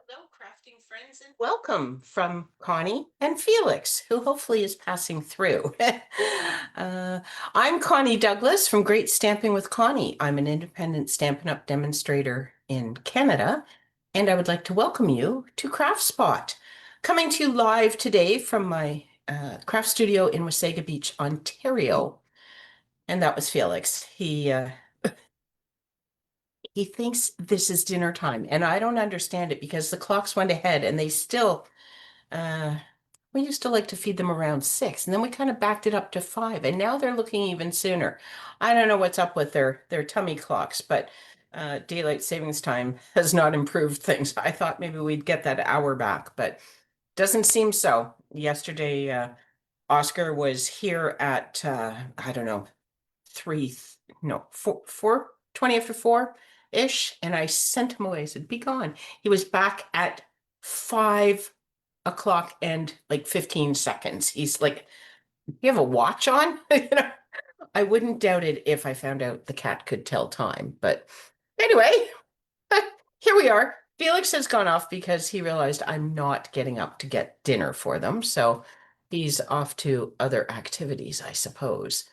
Hello, crafting friends, and welcome from Connie and Felix, who hopefully is passing through. uh, I'm Connie Douglas from Great Stamping with Connie. I'm an independent Stampin' Up! Demonstrator in Canada, and I would like to welcome you to Craft Spot. Coming to you live today from my craft studio in Wasaga Beach, Ontario. And that was Felix. He thinks this is dinner time, and I don't understand it because the clocks went ahead and they still, uh, we used to like to feed them around 6, and then we kind of backed it up to 5, and now they're looking even sooner. I don't know what's up with their tummy clocks, but daylight savings time has not improved things. I thought maybe we'd get that hour back, but doesn't seem so. Yesterday, Oscar was here at I don't know, three, no, four, 20 after 4-ish, and I sent him away. I said, be gone. He was back at 5 o'clock and like 15 seconds. He's like, you have a watch on? You know, I wouldn't doubt it if I found out the cat could tell time. But anyway, here we are. Felix has gone off because he realized I'm not getting up to get dinner for them. So he's off to other activities, I suppose.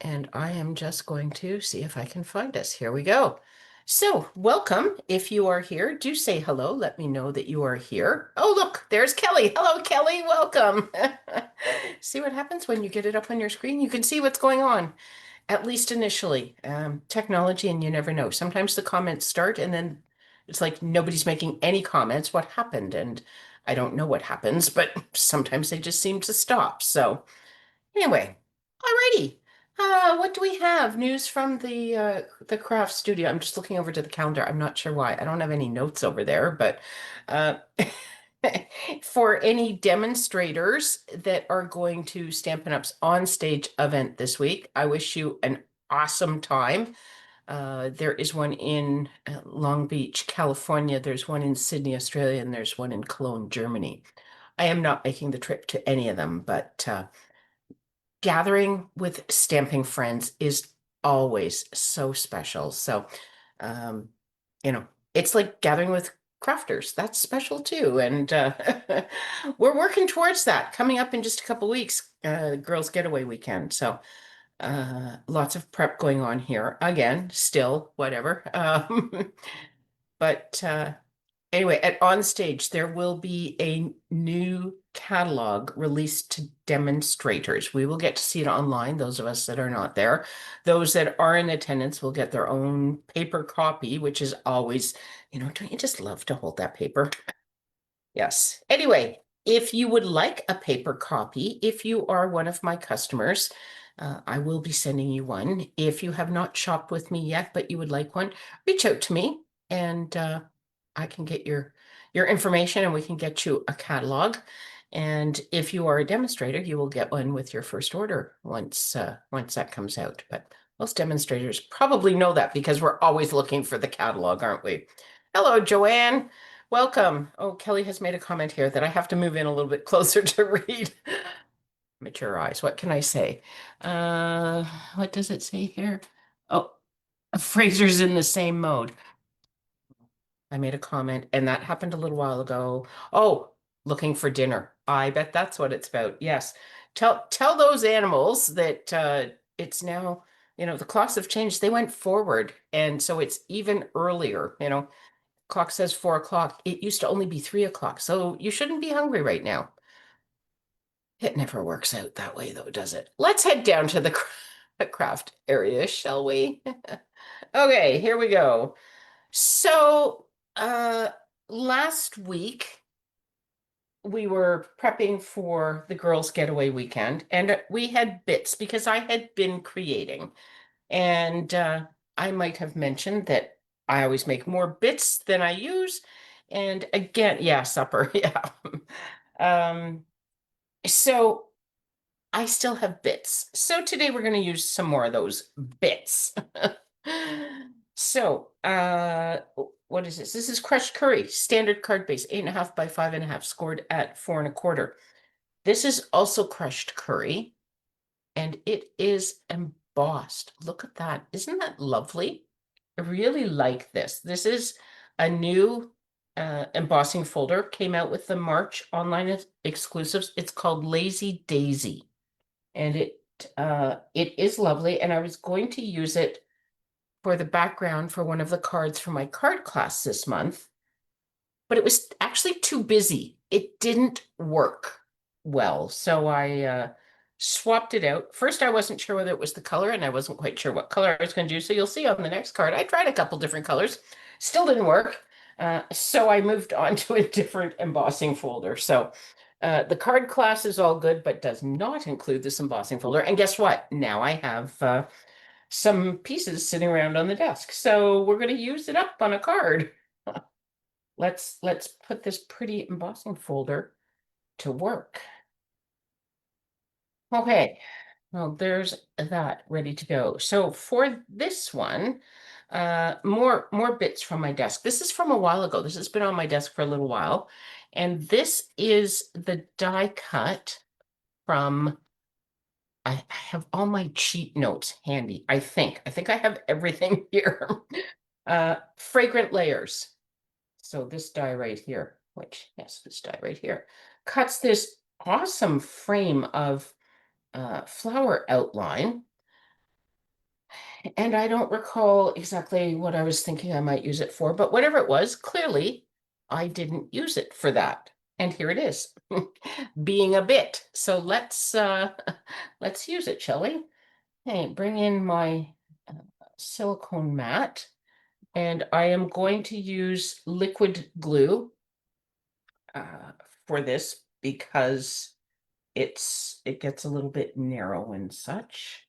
And I am just going to see if I can find us. Here we go. So, welcome. If you are here, do say hello. Let me know that you are here. Oh, look, there's Kelly. Hello, Kelly. Welcome. See what happens when you get it up on your screen? You can see what's going on, at least initially. Technology, and you never know. Sometimes the comments start and then it's like nobody's making any comments. What happened? And I don't know what happens, but sometimes they just seem to stop. So, anyway, alrighty. What do we have? News from the craft studio. I'm just looking over to the calendar. I'm not sure why. I don't have any notes over there, but uh for any demonstrators that are going to Stampin' Up's on stage event this week, I wish you an awesome time. There is one in Long Beach, California. There's one in Sydney, Australia, and there's one in Cologne, Germany. I am not making the trip to any of them, but gathering with stamping friends is always so special. So, um, you know, it's like gathering with crafters. That's special too. And we're working towards that coming up in just a couple weeks, girls' getaway weekend. So, lots of prep going on here. Again, still, whatever. But anyway, at OnStage, there will be a new catalog released to demonstrators. We will get to see it online, those of us that are not there. Those that are in attendance will get their own paper copy, which is always, don't you just love to hold that paper? Yes. Anyway, if you would like a paper copy, if you are one of my customers, I will be sending you one. If you have not shopped with me yet, but you would like one, reach out to me and I can get your information and we can get you a catalog. And if you are a demonstrator, you will get one with your first order once that comes out. But most demonstrators probably know that because we're always looking for the catalog, aren't we? Hello, Joanne. Welcome. Oh, Kelly has made a comment here that I have to move in a little bit closer to read. Mature eyes. What can I say? What does it say here? Oh, Fraser's in the same mode. I made a comment, and that happened a little while ago. Oh, looking for dinner. I bet that's what it's about. Yes. Tell those animals that it's now, the clocks have changed. They went forward, and so it's even earlier, clock says 4 o'clock. It used to only be 3 o'clock, so you shouldn't be hungry right now. It never works out that way, though, does it? Let's head down to the craft area, shall we? Okay, here we go. So, last week we were prepping for the girls' getaway weekend, and we had bits because I had been creating. And I might have mentioned that I always make more bits than I use. And again, yeah, supper, yeah. Um, so I still have bits. So today we're going to use some more of those bits. So, what is this? This is crushed curry, standard card base, 8.5 by 5.5, scored at 4.25. This is also crushed curry, and it is embossed. Look at that. Isn't that lovely? I really like this. This is a new embossing folder came out with the March online exclusives. It's called Lazy Daisy, and it is lovely. And I was going to use it for the background for one of the cards for my card class this month, but it was actually too busy. It didn't work well. So I swapped it out. First, I wasn't sure whether it was the color, and I wasn't quite sure what color I was going to do. So you'll see on the next card, I tried a couple different colors, still didn't work. So I moved on to a different embossing folder. So the card class is all good, but does not include this embossing folder. And guess what? Now I have some pieces sitting around on the desk. So we're going to use it up on a card. Let's put this pretty embossing folder to work. Okay, well, there's that ready to go. So for this one, more bits from my desk. This is from a while ago. This has been on my desk for a little while. And this is the die cut from, I have all my cheat notes handy, I think. I think I have everything here. Fragrant Layers. So this die right here, which, yes, this die right here, cuts this awesome frame of flower outline. And I don't recall exactly what I was thinking I might use it for, but whatever it was, clearly I didn't use it for that. And here it is, being a bit. So let's use it, shall we? Hey, bring in my uh, silicone mat, and I am going to use liquid glue uh, for this because it gets a little bit narrow and such.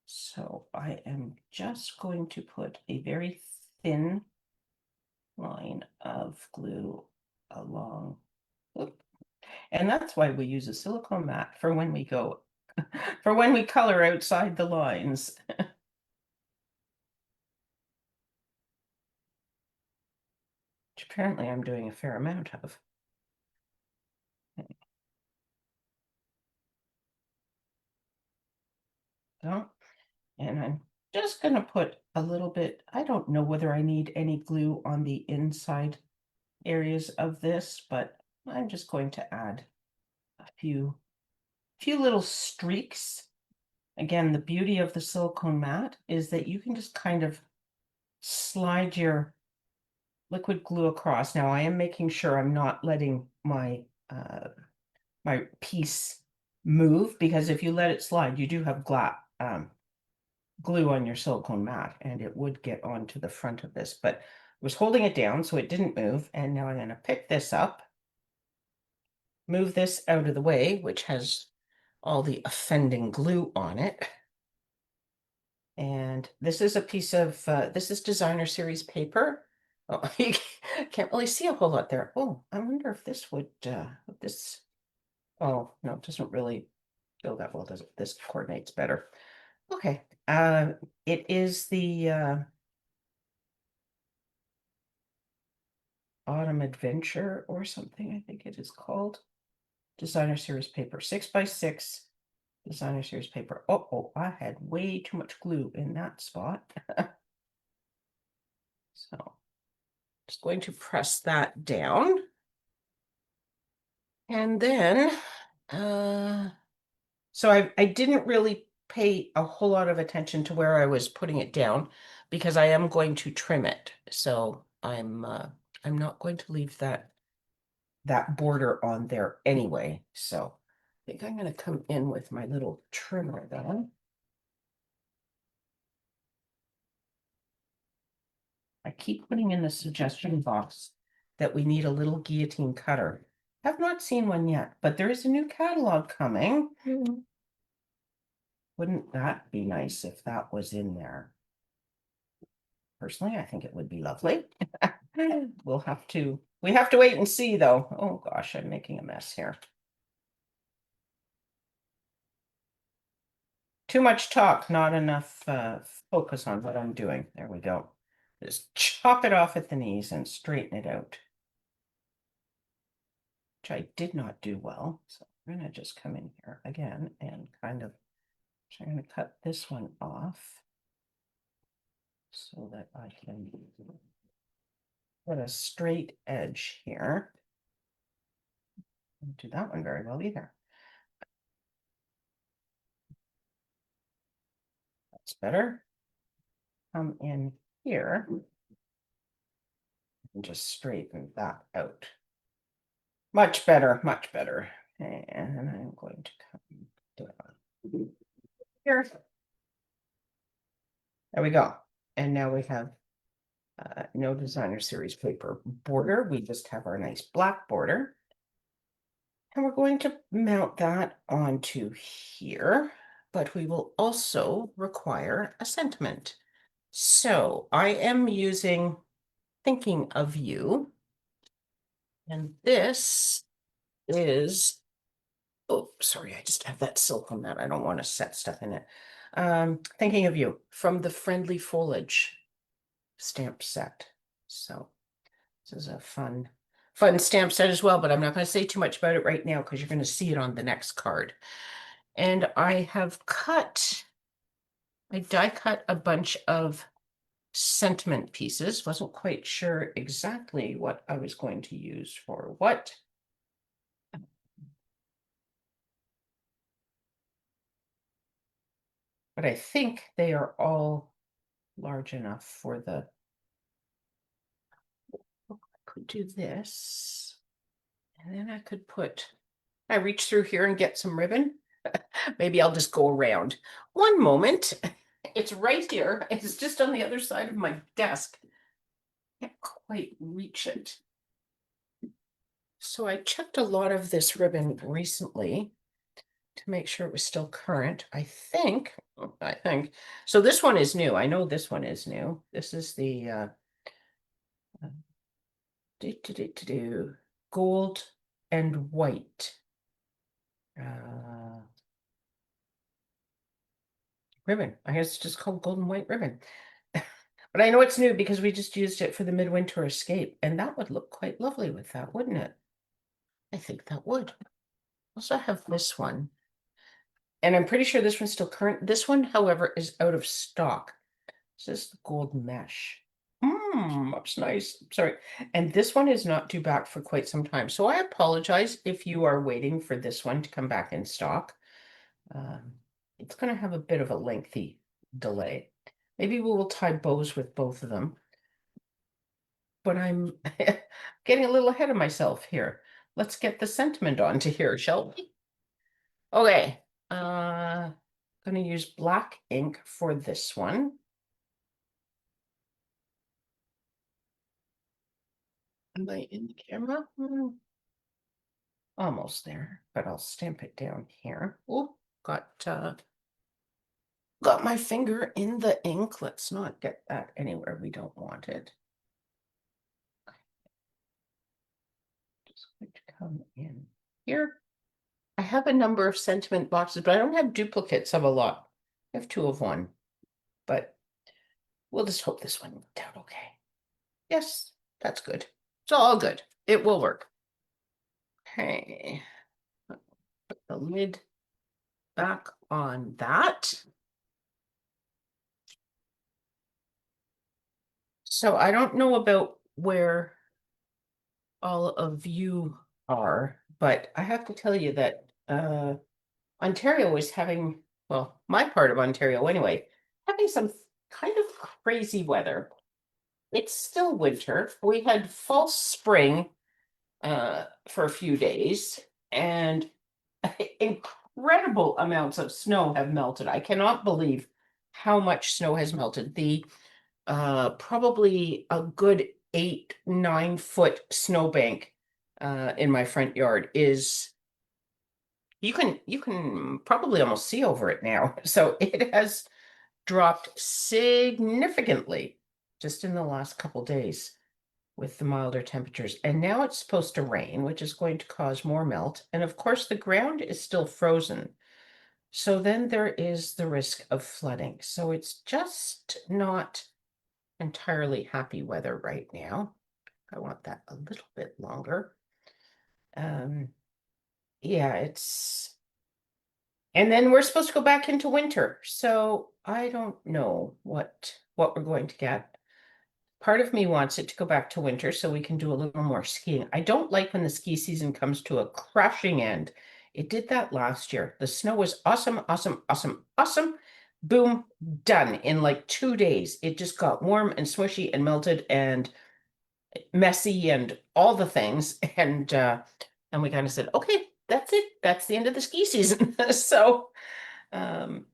So I am just going to put a very thin line of glue along. Oop. And that's why we use a silicone mat for when we go, for when we color outside the lines. Which apparently I'm doing a fair amount of. So, and I'm just going to put a little bit, I don't know whether I need any glue on the inside areas of this, but I'm just going to add a few little streaks. Again, the beauty of the silicone mat is that you can just kind of slide your liquid glue across. Now I am making sure I'm not letting my piece move, because if you let it slide, you do have glue on your silicone mat and it would get onto the front of this, but I was holding it down so it didn't move. And now I'm going to pick this up, move this out of the way, which has all the offending glue on it. And this is a piece of, this is designer series paper. Oh, you can't really see a whole lot there. Oh, I wonder if this would, oh, no, it doesn't really go that well, does it? This coordinates better. Okay, it is the Autumn Adventure or something, I think it is called. Designer series paper, 6x6 designer series paper. Oh, I had way too much glue in that spot. So just going to press that down. And then, so I didn't really pay a whole lot of attention to where I was putting it down because I am going to trim it. So I'm not going to leave that border on there anyway. So I think I'm going to come in with my little trimmer then. I keep putting in the suggestion box that we need a little guillotine cutter. I've not seen one yet, but there is a new catalog coming. Wouldn't that be nice if that was in there? Personally, I think it would be lovely. We have to wait and see though. Oh gosh, I'm making a mess here. Too much talk, not enough focus on what I'm doing. There we go. Just chop it off at the knees and straighten it out. Which I did not do well. So I'm gonna just come in here again and kind of, I'm gonna cut this one off so that I can put a straight edge here. Don't do that one very well either. That's better. Come in here and just straighten that out. Much better, much better. And I'm going to come down here. There we go. And now we have no designer series paper border. We just have our nice black border. And we're going to mount that onto here, but we will also require a sentiment. So I am using Thinking of You. And this is, oh, sorry, I just have that silk on that. I don't want to set stuff in it. Thinking of You from the Friendly Foliage stamp set. So this is a fun stamp set as well, but I'm not going to say too much about it right now because you're going to see it on the next card. And I die cut a bunch of sentiment pieces. Wasn't quite sure exactly what I was going to use for what. But I think they are all large enough for the, I could do this. And then I could I reach through here and get some ribbon. Maybe I'll just go around. One moment. It's right here. It's just on the other side of my desk. Can't quite reach it. So I checked a lot of this ribbon recently to make sure it was still current. I think. So this one is new. I know this one is new. This is the gold and white ribbon. I guess it's just called gold and white ribbon. But I know it's new because we just used it for the midwinter escape, and that would look quite lovely with that, wouldn't it? I think that would. Also have this one. And I'm pretty sure this one's still current. This one, however, is out of stock. This is the gold mesh. That's nice. Sorry. And this one is not due back for quite some time. So I apologize if you are waiting for this one to come back in stock. It's going to have a bit of a lengthy delay. Maybe we will tie bows with both of them. But I'm getting a little ahead of myself here. Let's get the sentiment onto here, shall we? Okay. Going to use black ink for this one. Am I in the camera? Almost there, but I'll stamp it down here. Oh, got my finger in the ink. Let's not get that anywhere we don't want it. Just going to come in here. I have a number of sentiment boxes, but I don't have duplicates of a lot. I have 2 of one, but we'll just hope this one worked out okay. Yes, that's good. It's all good. It will work. Okay. Put the lid back on that. So I don't know about where all of you are, but I have to tell you that Ontario is having, well, my part of Ontario anyway, having some kind of crazy weather. It's still winter. We had false spring for a few days, and incredible amounts of snow have melted. I cannot believe how much snow has melted. The probably a good 8-9 foot snowbank in my front yard is you can probably almost see over it now. So it has dropped significantly just in the last couple days with the milder temperatures. And now it's supposed to rain, which is going to cause more melt. And of course, the ground is still frozen. So then there is the risk of flooding. So it's just not entirely happy weather right now. I want that a little bit longer. Yeah, and then we're supposed to go back into winter. So I don't know what we're going to get. Part of me wants it to go back to winter so we can do a little more skiing. I don't like when the ski season comes to a crashing end. It did that last year. The snow was awesome, awesome, awesome, awesome. Boom, done in like 2 days. It just got warm and smushy and melted and messy and all the things. And we kind of said, okay, that's it. That's the end of the ski season. So um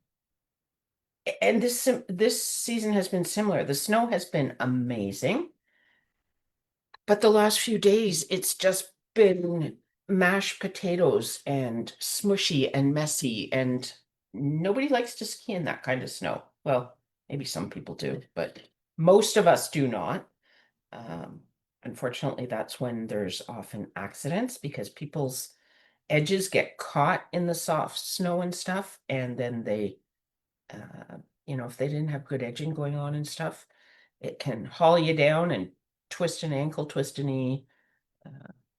and this season has been similar. The snow has been amazing, but the last few days it's just been mashed potatoes and smushy and messy, and nobody likes to ski in that kind of snow. Well, maybe some people do, but most of us do not. Um, Unfortunately, that's when there's often accidents because people's edges get caught in the soft snow and stuff, and then they if they didn't have good edging going on and stuff, it can haul you down and twist an ankle, twist a knee,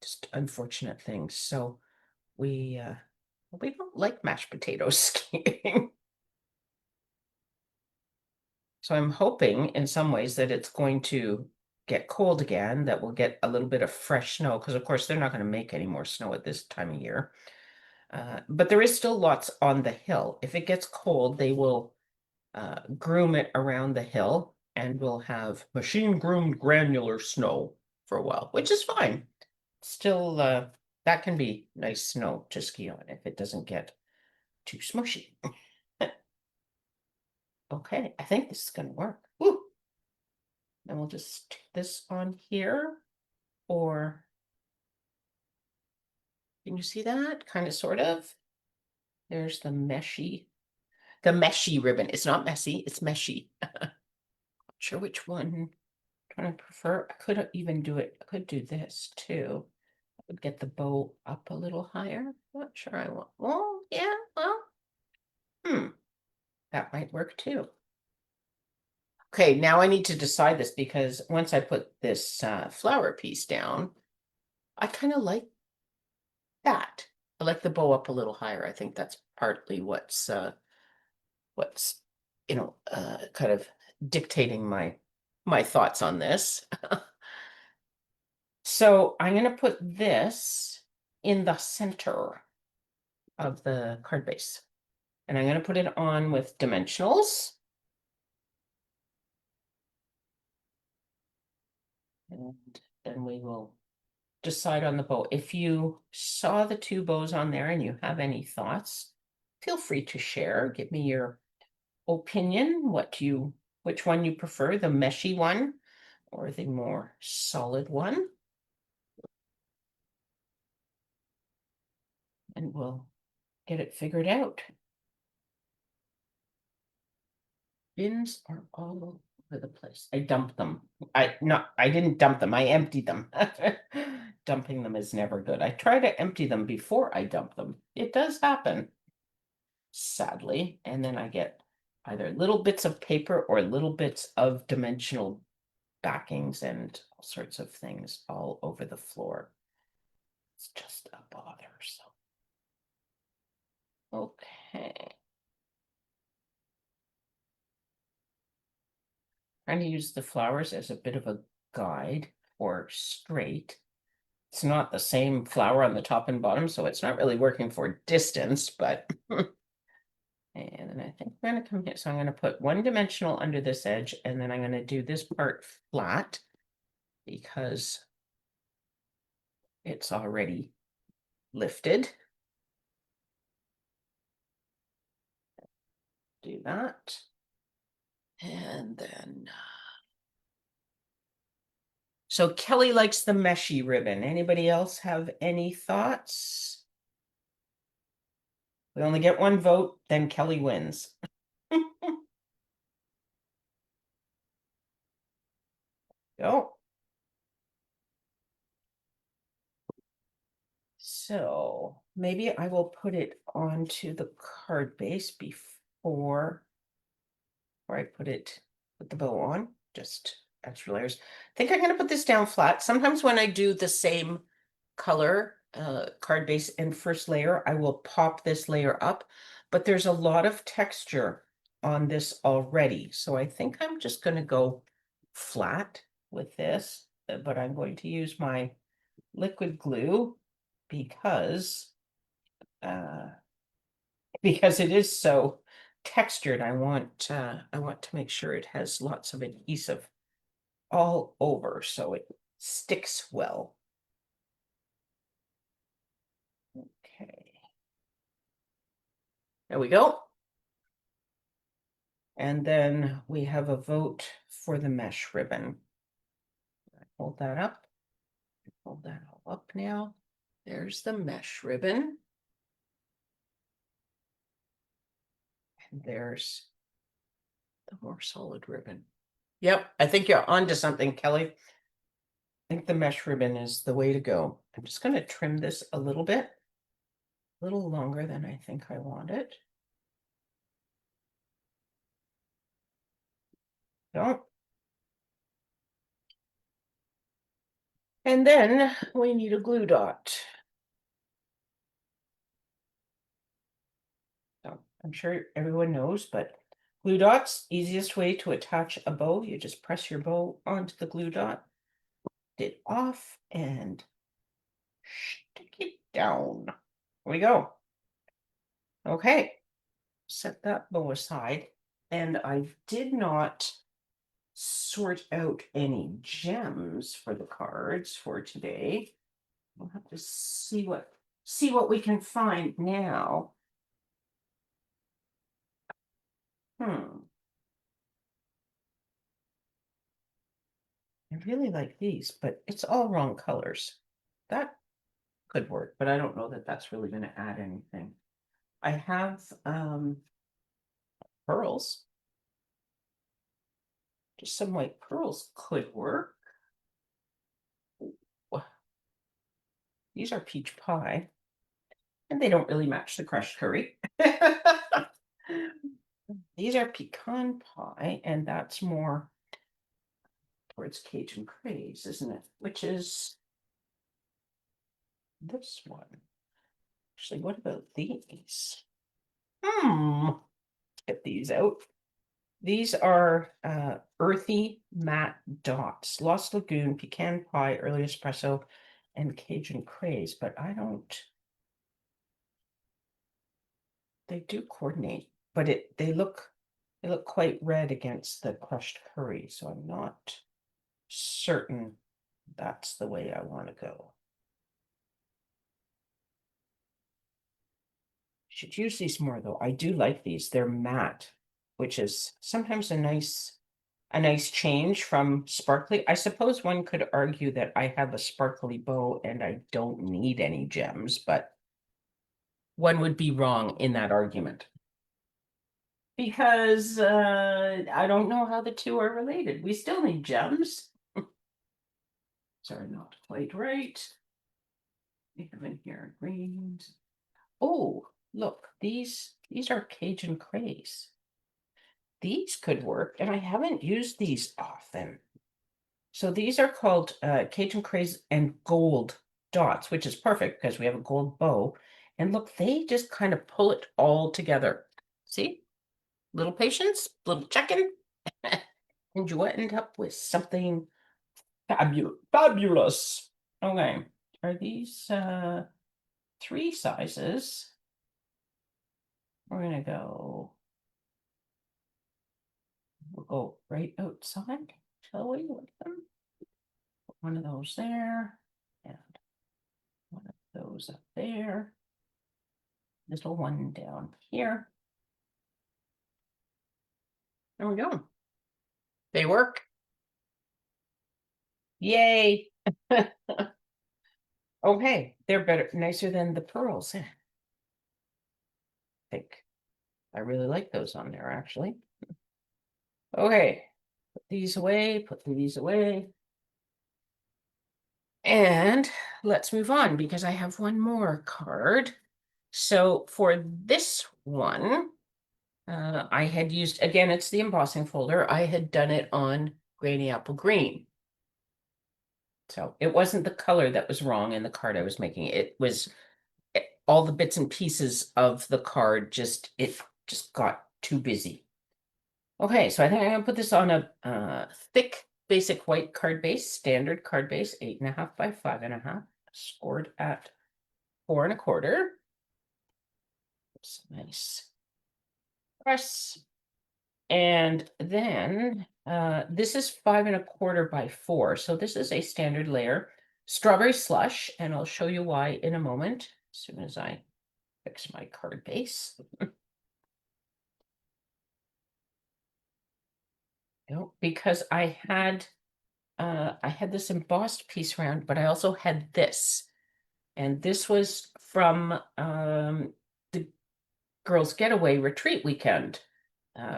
just unfortunate things. So we we don't like mashed potato skiing. So I'm hoping in some ways that it's going to get cold again, that we'll get a little bit of fresh snow, because of course they're not going to make any more snow at this time of year. But there is still lots on the hill. If it gets cold, they will groom it around the hill, and we'll have machine groomed granular snow for a while, which is fine. Still, that can be nice snow to ski on if it doesn't get too smushy. Okay, I think this is gonna work. Woo! Then we'll just stick this on here, or can you see that? Kind of, sort of. There's the meshy ribbon. It's not messy, it's meshy. Not sure which one I prefer. I could even do it. I could do this too. I would get the bow up a little higher. Not sure I want. Well, yeah, well, that might work too. Okay, now I need to decide this because once I put this flower piece down, I kind of like that. I like the bow up a little higher. I think that's partly what's kind of dictating my thoughts on this. So I'm going to put this in the center of the card base, and I'm going to put it on with dimensionals. And then we will decide on the bow. If you saw the two bows on there and you have any thoughts, feel free to share. Give me your opinion, which one you prefer, the meshy one or the more solid one. And we'll get it figured out. Bins are all over the place. I dumped them. I didn't dump them. I emptied them. Dumping them is never good. I try to empty them before I dump them. It does happen, sadly. And then I get either little bits of paper or little bits of dimensional backings and all sorts of things all over the floor. It's just a bother. So, okay. Trying to use the flowers as a bit of a guide for straight. It's not the same flower on the top and bottom, so it's not really working for distance, but and then I think I'm going to come here. So I'm going to put one dimensional under this edge, and then I'm going to do this part flat because it's already lifted. Do that. And then so Kelly likes the meshy ribbon. Anybody else have any thoughts? We only get one vote, then Kelly wins. Go. So maybe I will put it onto the card base before I put the bow on, just extra layers. I think I'm going to put this down flat. Sometimes when I do the same color card base and first layer, I will pop this layer up, but there's a lot of texture on this already. So I think I'm just going to go flat with this, but I'm going to use my liquid glue because it is so textured. I want to make sure it has lots of adhesive all over so it sticks well. Okay. There we go. And then we have a vote for the mesh ribbon. Hold that up. Hold that all up now. There's the mesh ribbon. And there's the more solid ribbon. Yep, I think you're onto something, Kelly. I think the mesh ribbon is the way to go. I'm just going to trim this a little bit, a little longer than I think I want it. Don't. And then we need a glue dot. So I'm sure everyone knows, but glue dots, easiest way to attach a bow. You just press your bow onto the glue dot, it off, and stick it down. There we go. Okay, set that bow aside. And I did not sort out any gems for the cards for today. We'll have to see what we can find now. I really like these, but it's all wrong colors. That could work, but I don't know that that's really going to add anything. I have pearls. Just some white pearls could work. Ooh. These are peach pie, and they don't really match the crushed curry. These are pecan pie, and that's more towards Cajun craze, isn't it? Which is this one. Actually, what about these? Get these out. These are earthy matte dots. Lost Lagoon, pecan pie, early espresso, and Cajun craze, but I don't. They do coordinate, but they look quite red against the crushed curry, so I'm not certain that's the way I want to go. Should use these more though. I do like these. They're matte, which is sometimes a nice change from sparkly. I suppose one could argue that I have a sparkly bow and I don't need any gems, but one would be wrong in that argument. Because I don't know how the two are related. We still need gems. Sorry, not quite right. We have in here greens. Oh, look, these are Cajun craze. These could work, and I haven't used these often. So these are called Cajun craze and gold dots, which is perfect because we have a gold bow. And look, they just kind of pull it all together. See? Little patience, little checking, and you end up with something fabulous. Okay, are these 3 sizes? We're gonna go. We'll go right outside, shall we, with them? Put one of those there, and one of those up there. Little one down here. There we go. They work. Yay. Okay, they're better, nicer than the pearls. I think I really like those on there, actually. Okay, put these away, put these away. And let's move on because I have one more card. So for this one, I had used, again, it's the embossing folder. I had done it on Granny Apple Green. So it wasn't the color that was wrong in the card I was making. It was all the bits and pieces of the card, it just got too busy. Okay, so I think I'm gonna put this on a thick basic white card base, standard card base, 8.5 by 5.5, scored at 4.25. It's nice press. And then this is 5.25 by 4. So this is a standard layer. Strawberry slush, and I'll show you why in a moment, as soon as I fix my card base. No, because I had this embossed piece around, but I also had this. And this was from the girls' getaway retreat weekend.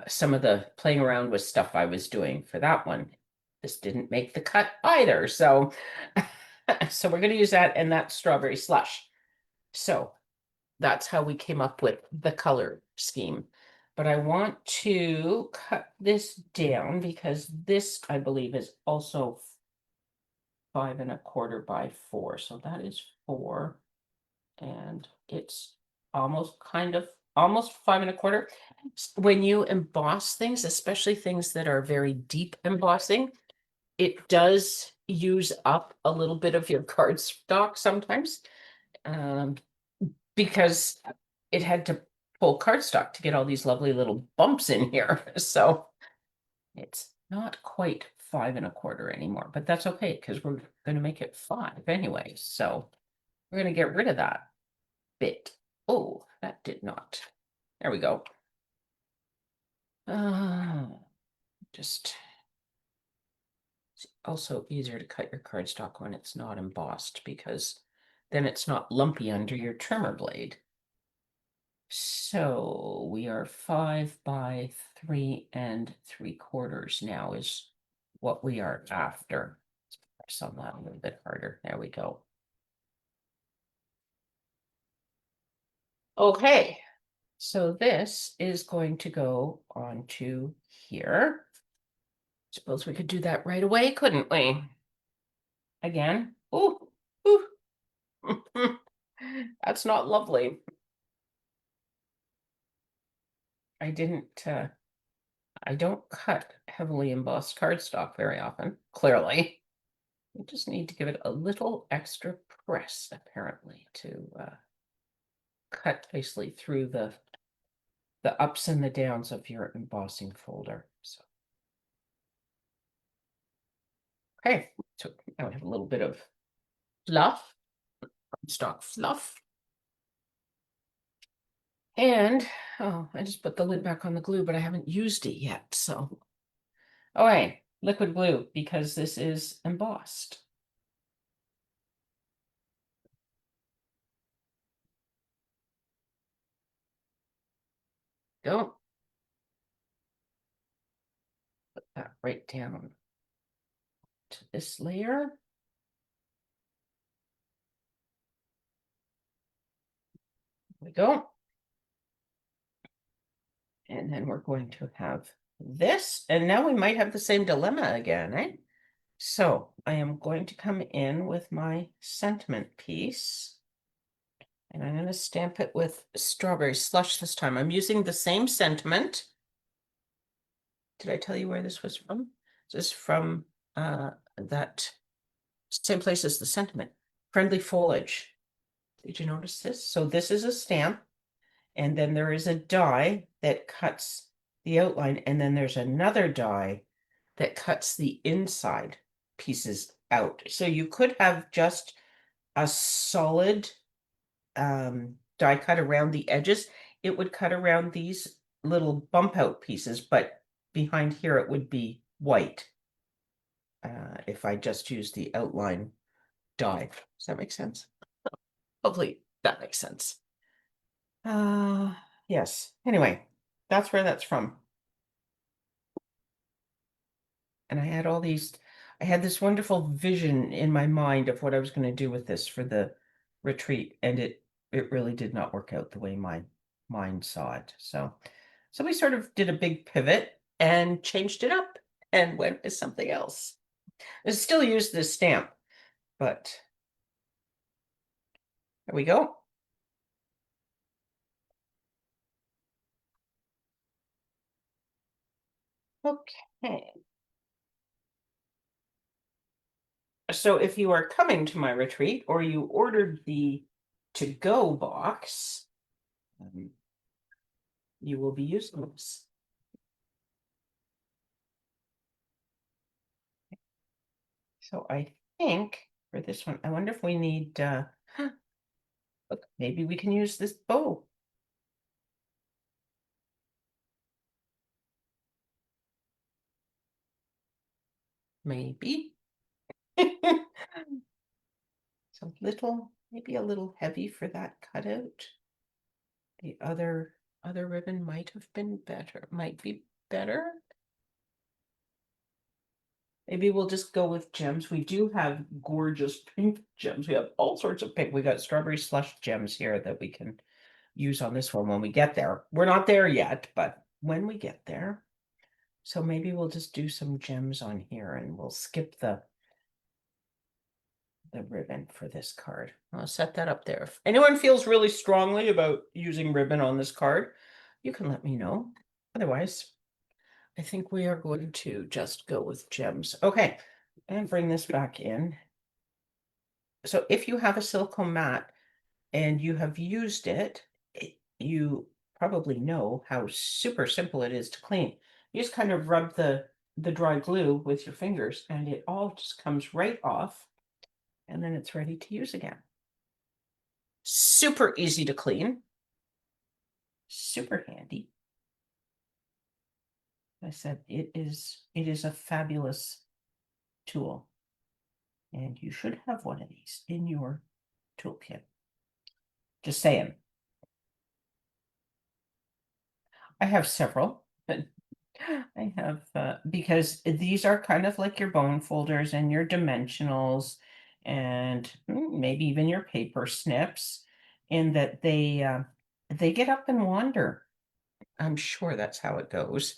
Some of the playing around with stuff I was doing for that one. This didn't make the cut either. So, so we're going to use that and that strawberry slush. So that's how we came up with the color scheme. But I want to cut this down because this, I believe, is also 5.25 by 4. So that is 4. And it's almost almost 5.25. When you emboss things, especially things that are very deep embossing, it does use up a little bit of your cardstock sometimes, because it had to pull cardstock to get all these lovely little bumps in here. So it's not quite 5.25 anymore, but that's okay because we're going to make it 5 anyway. So we're going to get rid of that bit. Oh, that did not. There we go. Just it's also easier to cut your cardstock when it's not embossed because then it's not lumpy under your trimmer blade. So we are 5 by 3.75 now is what we are after. Let's press on that a little bit harder. There we go. Okay, so this is going to go onto here. Suppose we could do that right away, couldn't we? Again. Ooh, ooh. That's not lovely. I didn't, I don't cut heavily embossed cardstock very often, clearly. You just need to give it a little extra press, apparently, to cut basically through the ups and the downs of your embossing folder. So, okay, so now we have a little bit of fluff, cardstock fluff. And, oh, I just put the lid back on the glue, but I haven't used it yet, so. All right, liquid glue, because this is embossed. Go. Put that right down to this layer. There we go. And then we're going to have this, and now we might have the same dilemma again, eh? So I am going to come in with my sentiment piece, and I'm going to stamp it with strawberry slush this time. I'm using the same sentiment. Did I tell you where this was from? This is from that same place as the sentiment, Friendly Foliage. Did you notice this? So this is a stamp, and then there is a die that cuts the outline, and then there's another die that cuts the inside pieces out. So you could have just a solid die cut around the edges. It would cut around these little bump out pieces, but behind here it would be white if I just use the outline die. Does that make sense? Hopefully that makes sense. Yes. Anyway, that's where that's from. And I had I had this wonderful vision in my mind of what I was going to do with this for the retreat, and it really did not work out the way my mind saw it. So we sort of did a big pivot and changed it up and went with something else. I still use this stamp, but there we go. Okay. So if you are coming to my retreat or you ordered the to-go box, you will be using this. So I think for this one, I wonder if we need, look, maybe we can use this bow. Maybe. It's a little, maybe a little heavy for that cutout. The other ribbon might have been better, might be better. Maybe we'll just go with gems. We do have gorgeous pink gems. We have all sorts of pink. We got strawberry slush gems here that we can use on this one when we get there. We're not there yet, but when we get there. So maybe we'll just do some gems on here and we'll skip the ribbon for this card. I'll set that up there. If anyone feels really strongly about using ribbon on this card, you can let me know. Otherwise, I think we are going to just go with gems. Okay, and bring this back in. So if you have a silicone mat and you have used it, you probably know how super simple it is to clean. You just kind of rub the dry glue with your fingers and it all just comes right off and then it's ready to use again. Super easy to clean. Super handy. I said it is a fabulous tool. And you should have one of these in your toolkit. Just saying. I have several, but I have, because these are kind of like your bone folders and your dimensionals and maybe even your paper snips in that they get up and wander. I'm sure that's how it goes.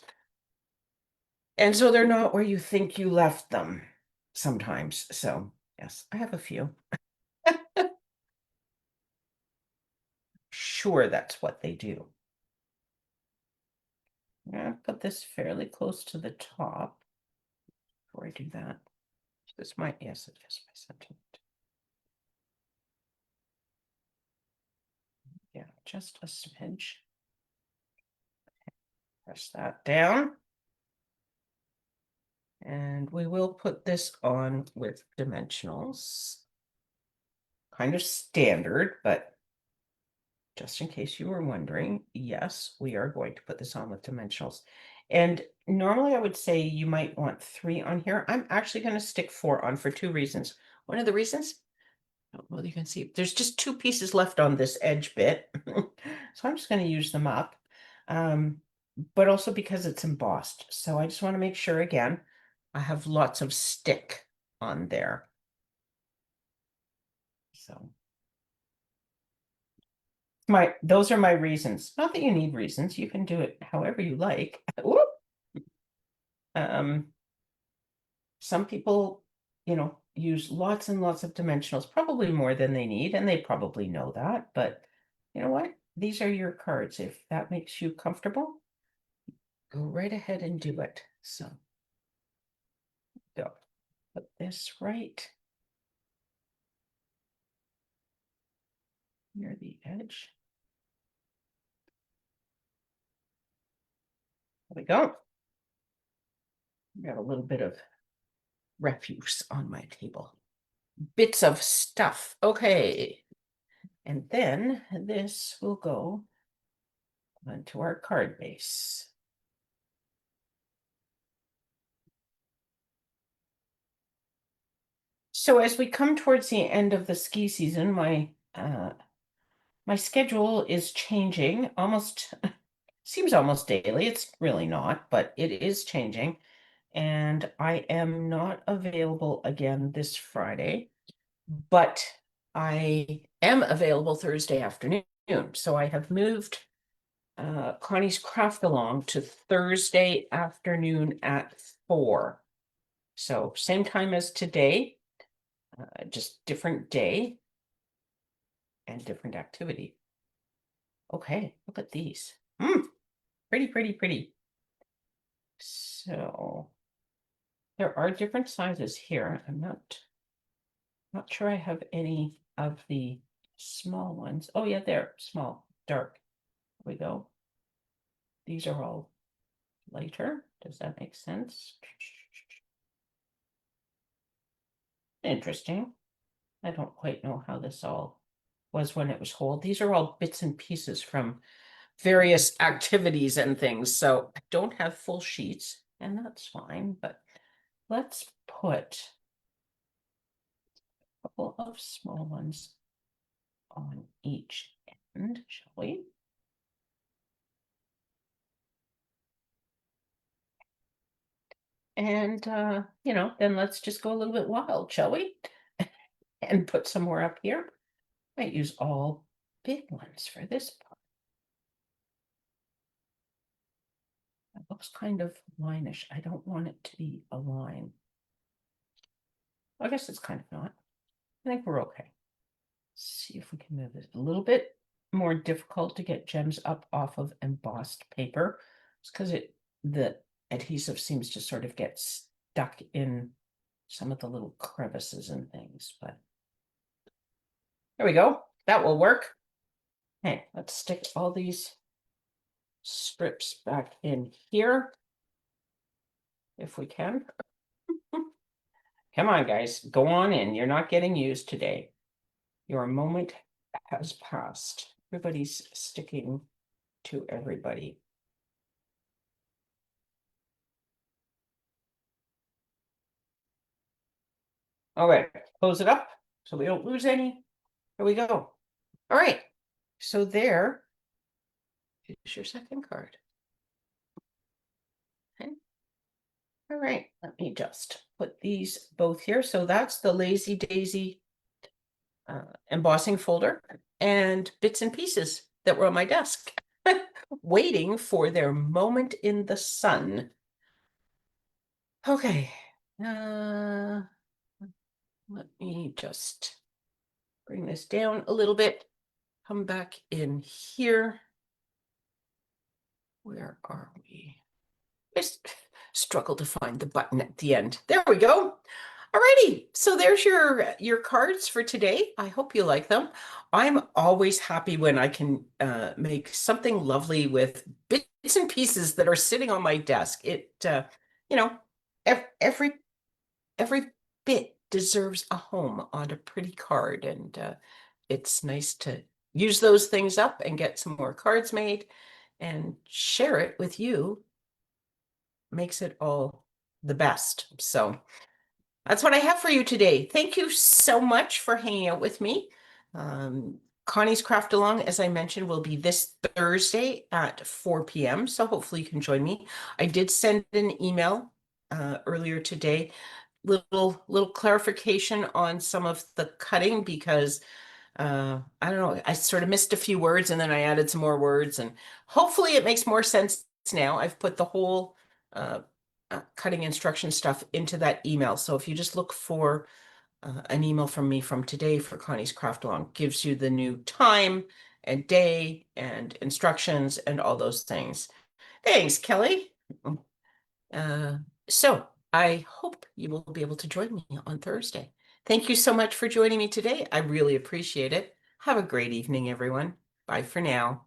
And so they're not where you think you left them sometimes. So yes, I have a few. Sure, that's what they do. I'm gonna put this fairly close to the top before I do that. This might, yes, adjust my sentiment. Yeah, just a smidge. Press that down. And we will put this on with dimensionals. Kind of standard, but just in case you were wondering, yes, we are going to put this on with dimensionals. And normally I would say you might want 3 on here. I'm actually going to stick 4 on for 2 reasons. One of the reasons, well, you can see there's just 2 pieces left on this edge bit. So I'm just going to use them up. But also because it's embossed. So I just want to make sure again, I have lots of stick on there. So those are my reasons. Not that you need reasons, you can do it however you like. Some people, use lots and lots of dimensionals, probably more than they need, and they probably know that, but you know what? These are your cards. If that makes you comfortable, go right ahead and do it. So go. Put this right near the edge. There we go. Got a little bit of refuse on my table. Bits of stuff. Okay. And then this will go onto our card base. So as we come towards the end of the ski season, my schedule is changing almost, seems almost daily. It's really not, but it is changing. And I am not available again this Friday, but I am available Thursday afternoon. So I have moved Connie's craft along to Thursday afternoon at 4. So same time as today, just different day and different activity. Okay, look at these. Pretty, pretty, pretty. So there are different sizes here. I'm not Not sure I have any of the small ones. Oh yeah, they're small, dark. There we go. These are all lighter. Does that make sense? Interesting. I don't quite know how this all was when it was whole. These are all bits and pieces from various activities and things, so I don't have full sheets, and that's fine, but let's put a couple of small ones on each end, shall we? And then let's just go a little bit wild, shall we? And put some more up here. Might use all big ones for this part. It looks kind of lineish. I don't want it to be a line. I guess it's kind of not. I think we're okay. See if we can move it a little bit more difficult to get gems up off of embossed paper. It's because the adhesive seems to sort of get stuck in some of the little crevices and things, but there we go. That will work. Okay, let's stick all these strips back in here if we can. Come on, guys, go on in. You're not getting used today. Your moment has passed. Everybody's sticking to everybody. All right, close it up so we don't lose any. Here we go. All right, so there is your second card. Okay. All right, let me just put these both here. So that's the Lazy Daisy embossing folder and bits and pieces that were on my desk, waiting for their moment in the sun. Okay, let me just bring this down a little bit. Come back in here. Where are we? Just struggle to find the button at the end. There we go. Alrighty, so there's your cards for today. I hope you like them. I'm always happy when I can make something lovely with bits and pieces that are sitting on my desk. You know, every every bit deserves a home on a pretty card, and it's nice to use those things up and get some more cards made and share it with you. Makes it all the best. So that's what I have for you today. Thank you so much for hanging out with me. Connie's Craft Along, as I mentioned, will be this Thursday at 4 p.m. So hopefully you can join me. I did send an email earlier today, little clarification on some of the cutting because I don't know, I sort of missed a few words and then I added some more words, and hopefully it makes more sense now. I've put the whole cutting instruction stuff into that email. So if you just look for an email from me from today for Connie's Craft Along, gives you the new time and day and instructions and all those things. Thanks, Kelly. Uh, so I hope you will be able to join me on Thursday. Thank you so much for joining me today. I really appreciate it. Have a great evening, everyone. Bye for now.